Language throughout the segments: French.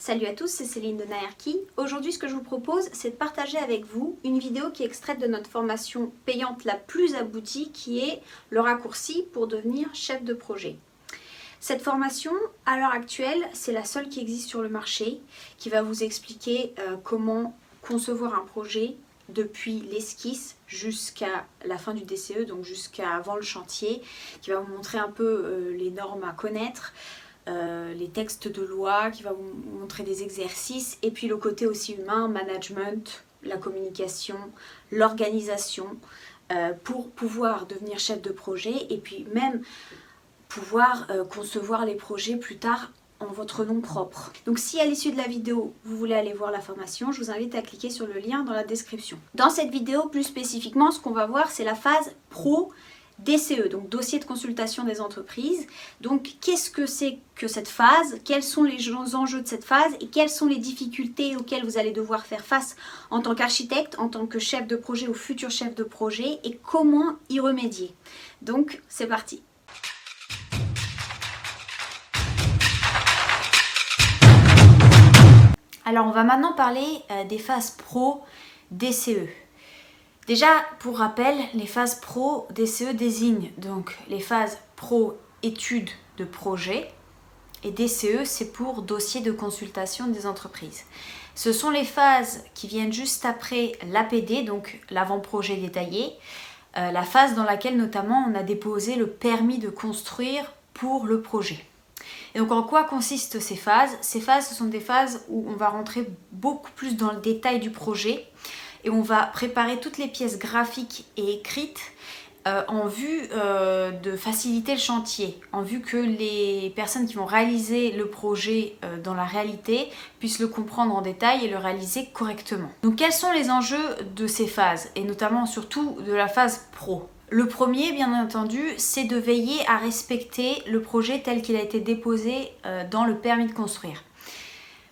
Salut à tous, c'est Céline de Naerki. Aujourd'hui, ce que je vous propose, c'est de partager avec vous une vidéo qui est extraite de notre formation payante la plus aboutie, qui est le raccourci pour devenir chef de projet. Cette formation, à l'heure actuelle, c'est la seule qui existe sur le marché, qui va vous expliquer comment concevoir un projet depuis l'esquisse jusqu'à la fin du DCE, donc jusqu'à avant le chantier, qui va vous montrer un peu les normes à connaître, les textes de loi, qui va vous montrer des exercices, et puis le côté aussi humain, management, la communication, l'organisation, pour pouvoir devenir chef de projet, et puis même pouvoir concevoir les projets plus tard en votre nom propre. Donc si à l'issue de la vidéo, vous voulez aller voir la formation, je vous invite à cliquer sur le lien dans la description. Dans cette vidéo, plus spécifiquement, ce qu'on va voir, c'est la phase pro DCE, donc dossier de consultation des entreprises. Donc qu'est-ce que c'est que cette phase? Quels sont les enjeux de cette phase et quelles sont les difficultés auxquelles vous allez devoir faire face en tant qu'architecte, en tant que chef de projet ou futur chef de projet, et comment y remédier? Donc c'est parti. Alors on va maintenant parler des phases pro DCE. Déjà, pour rappel, les phases pro DCE désignent donc les phases pro études de projet et DCE, c'est pour dossier de consultation des entreprises. Ce sont les phases qui viennent juste après l'APD, donc l'avant-projet détaillé, la phase dans laquelle notamment on a déposé le permis de construire pour le projet. Et donc en quoi consistent ces phases? Ces phases, ce sont des phases où on va rentrer beaucoup plus dans le détail du projet et on va préparer toutes les pièces graphiques et écrites en vue de faciliter le chantier, en vue que les personnes qui vont réaliser le projet dans la réalité puissent le comprendre en détail et le réaliser correctement. Donc quels sont les enjeux de ces phases, et notamment surtout de la phase pro? Le premier, bien entendu, c'est de veiller à respecter le projet tel qu'il a été déposé dans le permis de construire.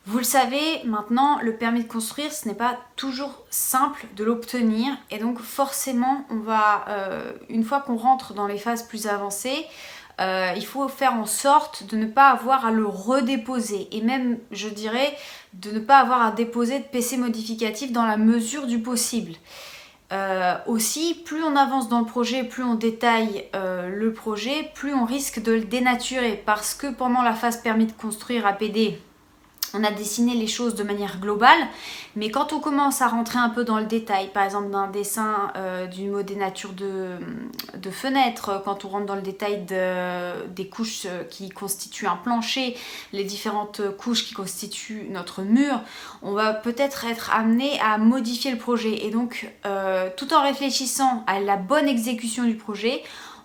Vous le savez, maintenant, le permis de construire, ce n'est pas toujours simple de l'obtenir, et donc forcément, on va, une fois qu'on rentre dans les phases plus avancées, il faut faire en sorte de ne pas avoir à le redéposer, et même, je dirais, de ne pas avoir à déposer de PC modificatif dans la mesure du possible. Aussi, plus on avance dans le projet, plus on détaille le projet, plus on risque de le dénaturer, parce que pendant la phase permis de construire APD, on a dessiné les choses de manière globale, mais quand on commence à rentrer un peu dans le détail, par exemple d'un dessin d'une modénature de fenêtre, quand on rentre dans le détail des couches qui constituent un plancher, les différentes couches qui constituent notre mur, on va peut-être être amené à modifier le projet. Et donc, tout en réfléchissant à la bonne exécution du projet,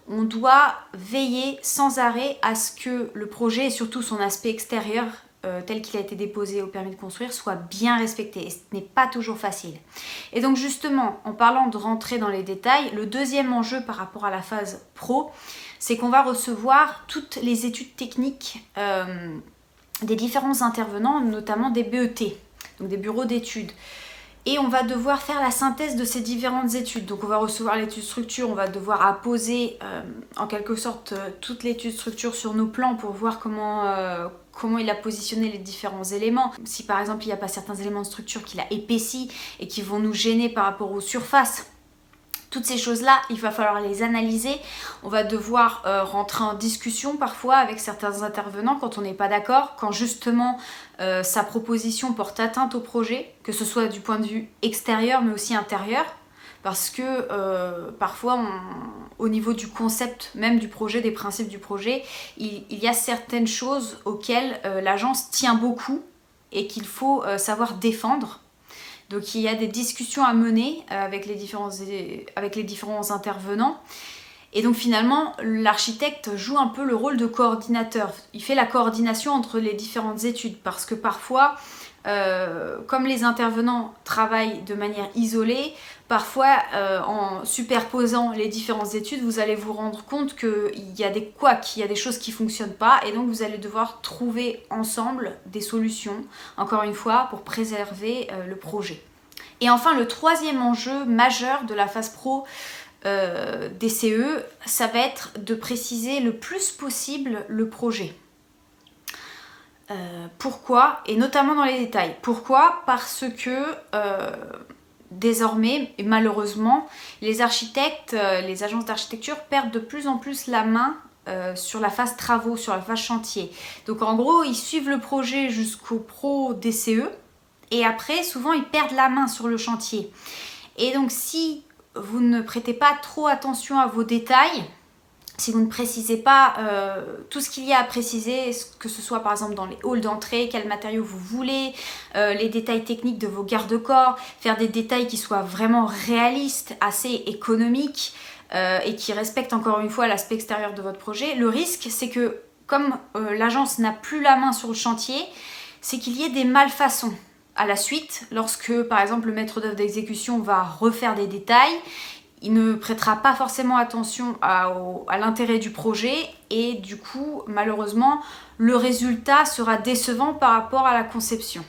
on doit veiller sans arrêt à ce que le projet et surtout son aspect extérieur tel qu'il a été déposé au permis de construire soit bien respecté, et ce n'est pas toujours facile. Et donc justement, en parlant de rentrer dans les détails, le deuxième enjeu par rapport à la phase pro, c'est qu'on va recevoir toutes les études techniques des différents intervenants, notamment des BET, donc des bureaux d'études. Et on va devoir faire la synthèse de ces différentes études. Donc on va recevoir l'étude structure, on va devoir apposer en quelque sorte toute l'étude structure sur nos plans pour voir comment il a positionné les différents éléments. Si par exemple il n'y a pas certains éléments de structure qu'il a épaissis et qui vont nous gêner par rapport aux surfaces, toutes ces choses-là, il va falloir les analyser. On va devoir rentrer en discussion parfois avec certains intervenants quand on n'est pas d'accord, quand justement sa proposition porte atteinte au projet, que ce soit du point de vue extérieur mais aussi intérieur, parce que parfois au niveau du concept même du projet, des principes du projet, il y a certaines choses auxquelles l'agence tient beaucoup et qu'il faut savoir défendre. Donc il y a des discussions à mener avec les différents intervenants. Et donc finalement, l'architecte joue un peu le rôle de coordinateur. Il fait la coordination entre les différentes études, parce que parfois, comme les intervenants travaillent de manière isolée, parfois en superposant les différentes études, vous allez vous rendre compte qu'il y a des couacs, il y a des choses qui ne fonctionnent pas, et donc vous allez devoir trouver ensemble des solutions, encore une fois, pour préserver le projet. Et enfin, le troisième enjeu majeur de la phase pro DCE, ça va être de préciser le plus possible le projet. Pourquoi? Et notamment dans les détails. Pourquoi? Parce que désormais, et malheureusement, les architectes, les agences d'architecture perdent de plus en plus la main sur la phase travaux, sur la phase chantier. Donc en gros, ils suivent le projet jusqu'au pro DCE et après, souvent, ils perdent la main sur le chantier. Et donc si vous ne prêtez pas trop attention à vos détails, si vous ne précisez pas tout ce qu'il y a à préciser, que ce soit par exemple dans les halls d'entrée, quels matériaux vous voulez, les détails techniques de vos garde-corps, faire des détails qui soient vraiment réalistes, assez économiques et qui respectent encore une fois l'aspect extérieur de votre projet. Le risque, c'est que comme l'agence n'a plus la main sur le chantier, c'est qu'il y ait des malfaçons à la suite, lorsque par exemple le maître d'œuvre d'exécution va refaire des détails. Il ne prêtera pas forcément attention à l'intérêt du projet et du coup, malheureusement, le résultat sera décevant par rapport à la conception.